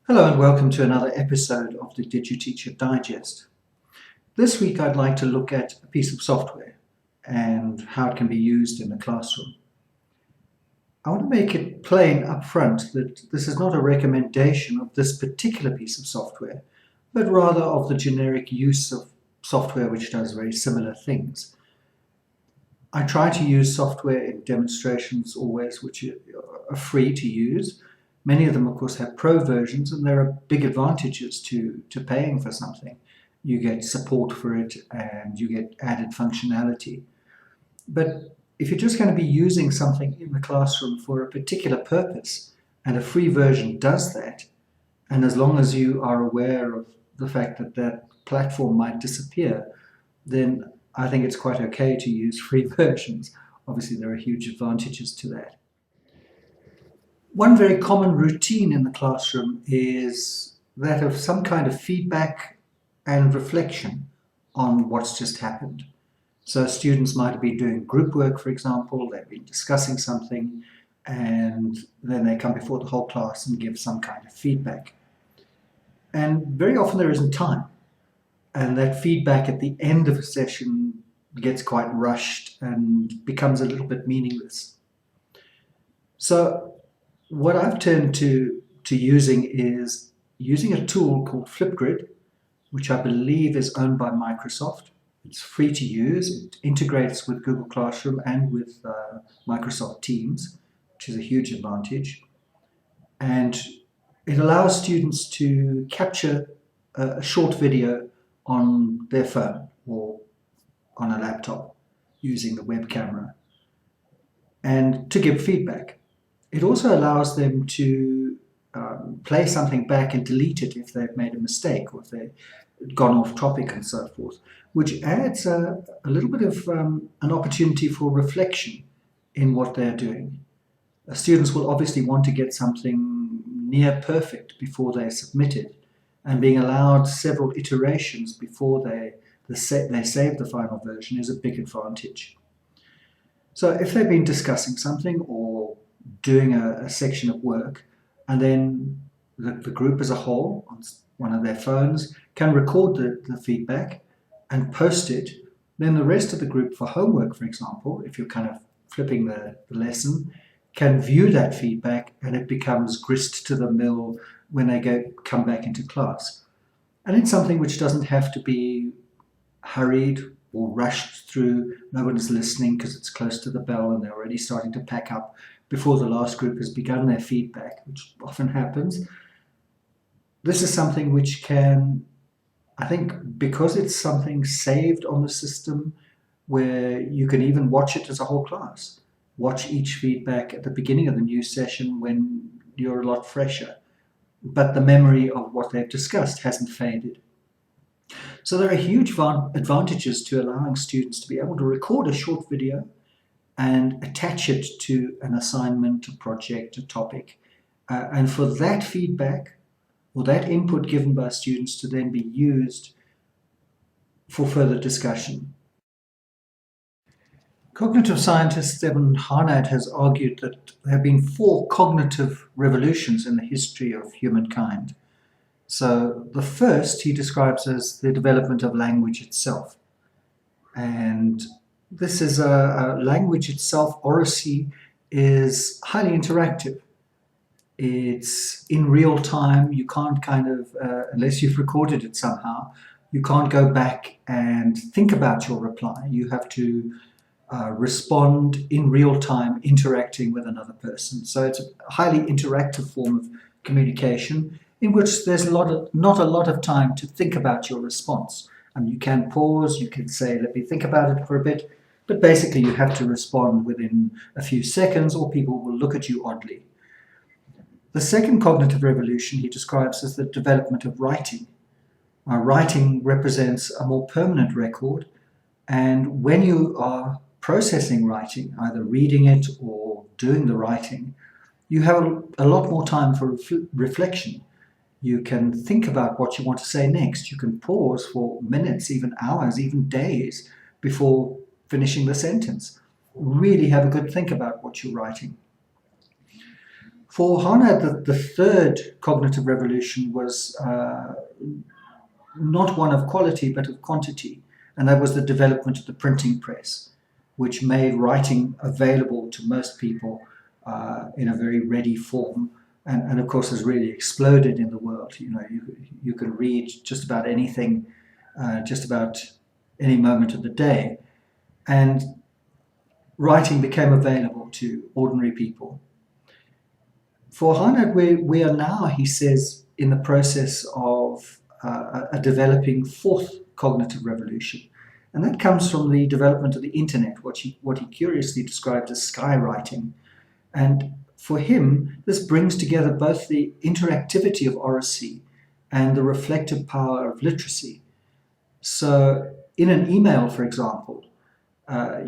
Hello and welcome to another episode of the DigiTeacher Digest. This week I'd like to look at a piece of software and how it can be used in the classroom. I want to make it plain up front that this is not a recommendation of this particular piece of software, but rather of the generic use of software which does very similar things. I try to use software in demonstrations always which are free to use. Many of them, of course, have pro versions, and there are big advantages to paying for something. You get support for it, and you get added functionality. But if you're just going to be using something in the classroom for a particular purpose, and a free version does that, and as long as you are aware of the fact that that platform might disappear, then I think it's quite okay to use free versions. Obviously, there are huge advantages to that. One very common routine in the classroom is that of some kind of feedback and reflection on what's just happened. So students might be doing group work, for example, they've been discussing something, and then they come before the whole class and give some kind of feedback. And very often there isn't time, and that feedback at the end of a session gets quite rushed and becomes a little bit meaningless. So what I've turned to using is using a tool called Flipgrid, which I believe is owned by Microsoft. It's free to use. It integrates with Google Classroom and with Microsoft Teams, which is a huge advantage. And it allows students to capture a short video on their phone or on a laptop using the web camera and to give feedback. It also allows them to play something back and delete it if they've made a mistake or if they've gone off topic and so forth, which adds a little bit of an opportunity for reflection in what they're doing. Students will obviously want to get something near perfect before they submit it, and being allowed several iterations before they save the final version is a big advantage. So if they've been discussing something or doing a section of work, and then the group as a whole on one of their phones can record the feedback and post it, then the rest of the group for homework, for example, if you're kind of flipping the lesson, can view that feedback and it becomes grist to the mill when they come back into class. And it's something which doesn't have to be hurried or rushed through. No one's listening because it's close to the bell and they're already starting to pack up before the last group has begun their feedback, which often happens. This is something which can, I think, because it's something saved on the system where you can even watch it as a whole class. Watch each feedback at the beginning of the new session when you're a lot fresher, but the memory of what they've discussed hasn't faded. So there are huge advantages to allowing students to be able to record a short video and attach it to an assignment, a project, a topic, and for that feedback or that input given by students to then be used for further discussion. Cognitive scientist Evan Harnad has argued that there have been 4 cognitive revolutions in the history of humankind. So the first he describes as the development of language itself. And this is a language itself, oracy, is highly interactive. It's in real time. You can't unless you've recorded it somehow, you can't go back and think about your reply. You have to respond in real time, interacting with another person. So it's a highly interactive form of communication in which there's not a lot of time to think about your response. You can pause, you can say, let me think about it for a bit, but basically you have to respond within a few seconds or people will look at you oddly. The second cognitive revolution he describes as the development of writing. Writing represents a more permanent record, and when you are processing writing, either reading it or doing the writing, you have a lot more time for reflection. You can think about what you want to say next. You can pause for minutes, even hours, even days before finishing the sentence. Really have a good think about what you're writing. For Hana, the third cognitive revolution was not one of quality, but of quantity. And that was the development of the printing press, which made writing available to most people in a very ready form. And of course has really exploded in the world. You know, you can read just about anything, just about any moment of the day. And writing became available to ordinary people. For Hana, we are now, he says, in the process of a developing fourth cognitive revolution. And that comes from the development of the internet, what he curiously described as skywriting. And for him, this brings together both the interactivity of oracy and the reflective power of literacy. So in an email, for example,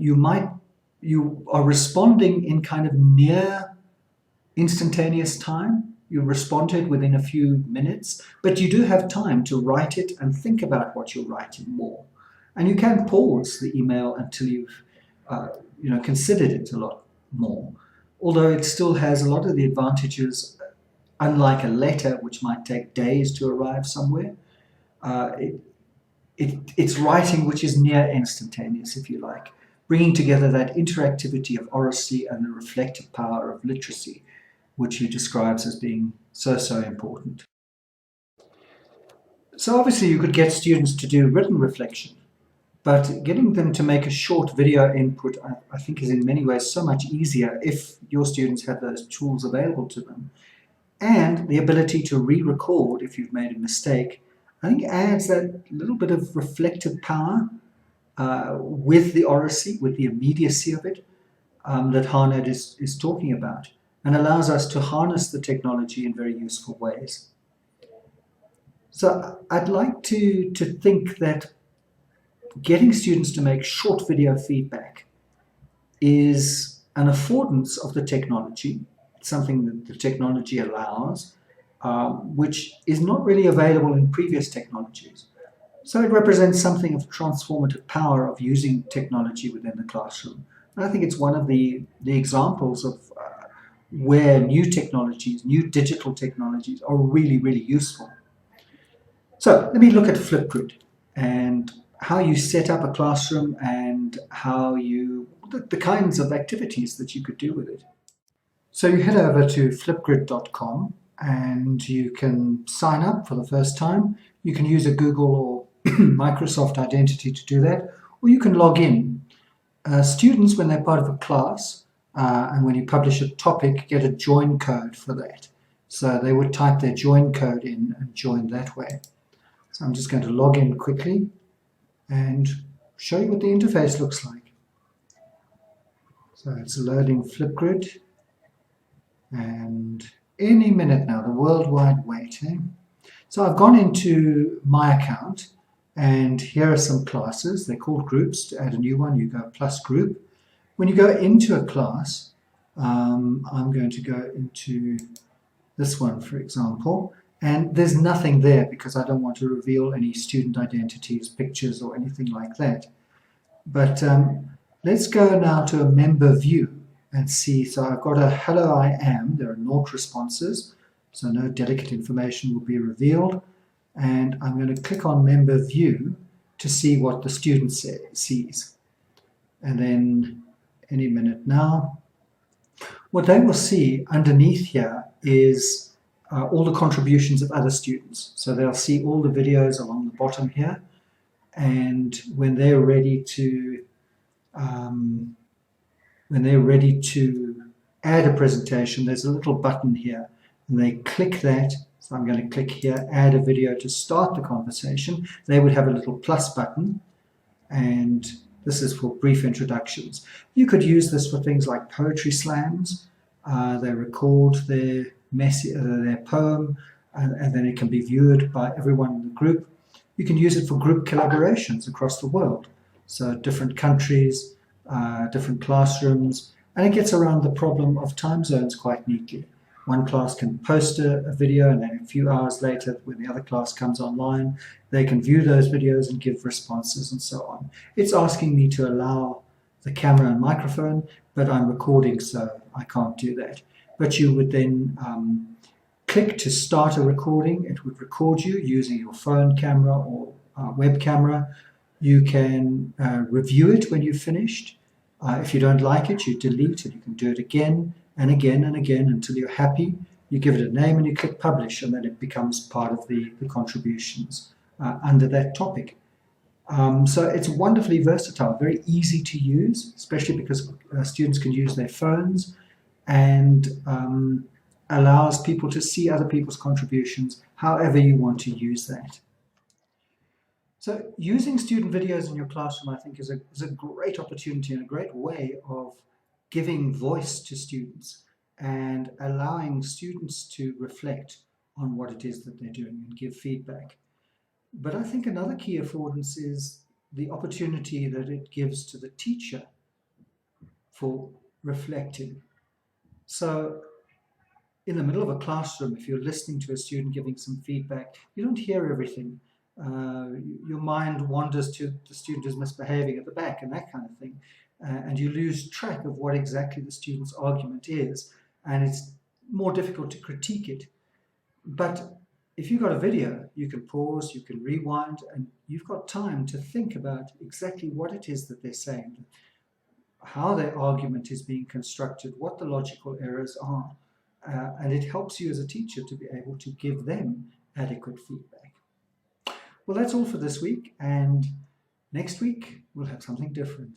you are responding in kind of near instantaneous time. You respond to it within a few minutes, but you do have time to write it and think about what you're writing more. And you can pause the email until you've considered it a lot more. Although it still has a lot of the advantages, unlike a letter, which might take days to arrive somewhere. It's writing which is near instantaneous, if you like, bringing together that interactivity of oracy and the reflective power of literacy, which he describes as being so important. So obviously you could get students to do written reflection, but getting them to make a short video input, I think, is in many ways so much easier if your students have those tools available to them. And the ability to re-record if you've made a mistake, I think adds that little bit of reflective power with the oracy, with the immediacy of it, that Harnett is talking about, and allows us to harness the technology in very useful ways. So I'd like to think that getting students to make short video feedback is an affordance of the technology, something that the technology allows, which is not really available in previous technologies. So it represents something of transformative power of using technology within the classroom. And I think it's one of the examples of where new technologies, new digital technologies are really useful. So let me look at Flipgrid and how you set up a classroom and how the kinds of activities that you could do with it. So you head over to flipgrid.com and you can sign up for the first time. You can use a Google or Microsoft identity to do that, or you can log in. Students, when they're part of a class and when you publish a topic, get a join code for that. So they would type their join code in and join that way. So I'm just going to log in quickly and show you what the interface looks like. So it's loading Flipgrid, and any minute now, the worldwide wait. So I've gone into my account, and here are some classes. They're called groups. To add a new one, you go plus group. When you go into a class, I'm going to go into this one, for example, and there's nothing there because I don't want to reveal any student identities, pictures, or anything like that. But let's go now to a member view and see. So I've got a hello, I am. There are naught responses, so no delicate information will be revealed. And I'm going to click on member view to see what the student sees. And then any minute now, what they will see underneath here is all the contributions of other students. So they'll see all the videos along the bottom here. And when they're ready to add a presentation, there's a little button here, and they click that. So I'm going to click here, add a video to start the conversation. They would have a little plus button, and this is for brief introductions. You could use this for things like poetry slams. They record their poem, and then it can be viewed by everyone in the group. You can use it for group collaborations across the world. So different countries, different classrooms, and it gets around the problem of time zones quite neatly. One class can post a video, and then a few hours later, when the other class comes online, they can view those videos and give responses and so on. It's asking me to allow the camera and microphone, but I'm recording, so I can't do that. but you would then click to start a recording. It would record you using your phone camera or web camera. You can review it when you've finished. If you don't like it, you delete it. You can do it again and again and again until you're happy. You give it a name and you click publish, and then it becomes part of the contributions under that topic. So it's wonderfully versatile, very easy to use, especially because students can use their phones, and allows people to see other people's contributions however you want to use that. So using student videos in your classroom, I think, is a great opportunity and a great way of giving voice to students and allowing students to reflect on what it is that they're doing and give feedback. But I think another key affordance is the opportunity that it gives to the teacher for reflecting. So in the middle of a classroom, if you're listening to a student giving some feedback, you don't hear everything. Your mind wanders to the student who's misbehaving at the back and that kind of thing. And you lose track of what exactly the student's argument is. And it's more difficult to critique it. But if you've got a video, you can pause, you can rewind, and you've got time to think about exactly what it is that they're saying, how their argument is being constructed, what the logical errors are. And it helps you as a teacher to be able to give them adequate feedback. Well, that's all for this week, and next week we'll have something different.